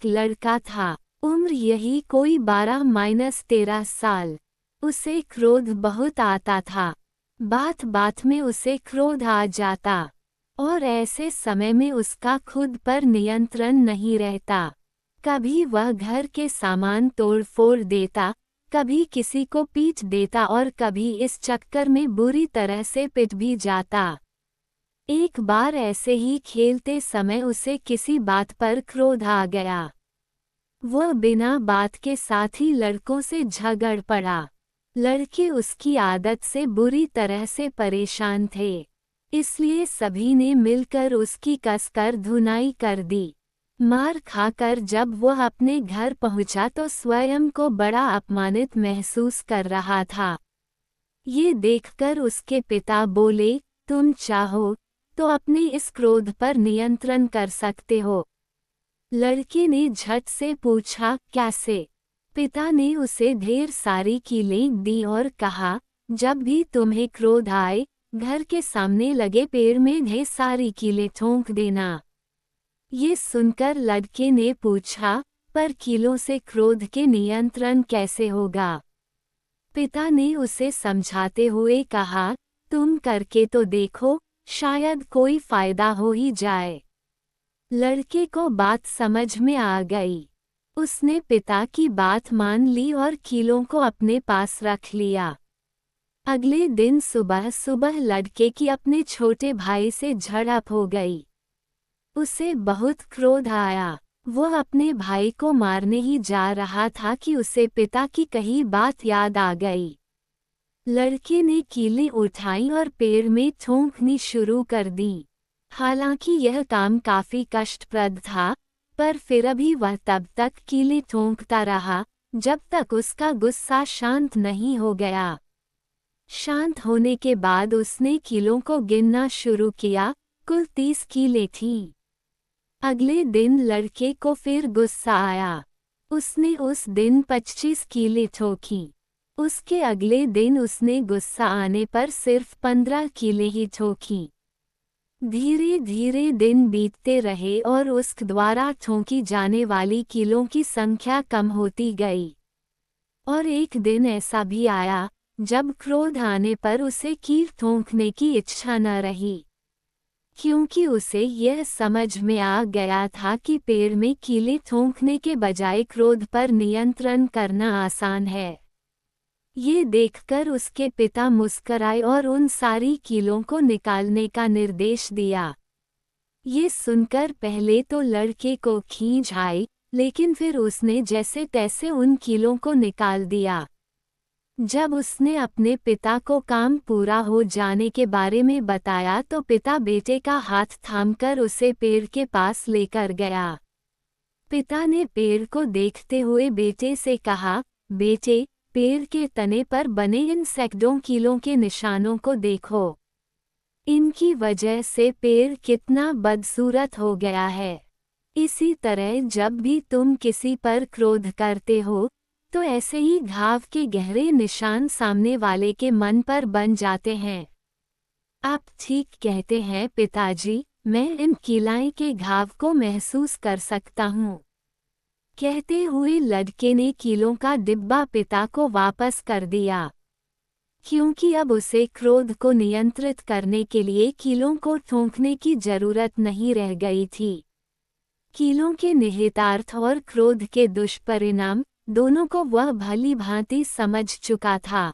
एक लड़का था, उम्र यही कोई 12-13 साल। उसे क्रोध बहुत आता था। बात बात में उसे क्रोध आ जाता और ऐसे समय में उसका खुद पर नियंत्रण नहीं रहता। कभी वह घर के सामान तोड़ फोड़ देता, कभी किसी को पीट देता और कभी इस चक्कर में बुरी तरह से पिट भी जाता। एक बार ऐसे ही खेलते समय उसे किसी बात पर क्रोध आ गया। वह बिना बात के साथ ही लड़कों से झगड़ पड़ा। लड़के उसकी आदत से बुरी तरह से परेशान थे, इसलिए सभी ने मिलकर उसकी कसकर धुनाई कर दी। मार खाकर जब वह अपने घर पहुंचा तो स्वयं को बड़ा अपमानित महसूस कर रहा था। ये देखकर उसके पिता बोले, तुम चाहो तो अपने इस क्रोध पर नियंत्रण कर सकते हो। लड़के ने झट से पूछा, कैसे? पिता ने उसे ढेर सारी कीलें दी और कहा, जब भी तुम्हें क्रोध आए, घर के सामने लगे पेड़ में ढेर सारी कीलें ठोंक देना। ये सुनकर लड़के ने पूछा, पर कीलों से क्रोध के नियंत्रण कैसे होगा? पिता ने उसे समझाते हुए कहा, तुम करके तो देखो, शायद कोई फायदा हो ही जाए। लड़के को बात समझ में आ गई। उसने पिता की बात मान ली और कीलों को अपने पास रख लिया। अगले दिन सुबह सुबह लड़के की अपने छोटे भाई से झड़प हो गई। उसे बहुत क्रोध आया। वह अपने भाई को मारने ही जा रहा था कि उसे पिता की कही बात याद आ गई। लड़के ने कीलें उठाई और पेड़ में ठोंकनी शुरू कर दी। हालांकि यह काम काफी कष्टप्रद था, पर फिर भी वह तब तक कीलें ठोंकता रहा जब तक उसका गुस्सा शांत नहीं हो गया। शांत होने के बाद उसने कीलों को गिनना शुरू किया। कुल 30 कीलें थीं। अगले दिन लड़के को फिर गुस्सा आया। उसने उस दिन 25 कीलें ठोकीं। उसके अगले दिन उसने गुस्सा आने पर सिर्फ 15 कीलें ही ठोकीं। धीरे धीरे दिन बीतते रहे और उसके द्वारा ठोकी जाने वाली कीलों की संख्या कम होती गई। और एक दिन ऐसा भी आया जब क्रोध आने पर उसे कील ठोंकने की इच्छा न रही, क्योंकि उसे यह समझ में आ गया था कि पेड़ में कीलें ठोंकने के बजाय क्रोध पर नियंत्रण करना आसान है। ये देखकर उसके पिता मुस्कराए और उन सारी कीलों को निकालने का निर्देश दिया। ये सुनकर पहले तो लड़के को खींच आई, लेकिन फिर उसने जैसे तैसे उन कीलों को निकाल दिया। जब उसने अपने पिता को काम पूरा हो जाने के बारे में बताया तो पिता बेटे का हाथ थामकर उसे पेड़ के पास लेकर गया। पिता ने पेड़ को देखते हुए बेटे से कहा, बेटे, पेड़ के तने पर बने इन सैकड़ों कीलों के निशानों को देखो। इनकी वजह से पेड़ कितना बदसूरत हो गया है। इसी तरह जब भी तुम किसी पर क्रोध करते हो, तो ऐसे ही घाव के गहरे निशान सामने वाले के मन पर बन जाते हैं। आप ठीक कहते हैं पिताजी, मैं इन कीलाएं के घाव को महसूस कर सकता हूँ। कहते हुए लड़के ने कीलों का डिब्बा पिता को वापस कर दिया, क्योंकि अब उसे क्रोध को नियंत्रित करने के लिए कीलों को ठोंकने की जरूरत नहीं रह गई थी। कीलों के निहितार्थ और क्रोध के दुष्परिणाम दोनों को वह भली भांति समझ चुका था।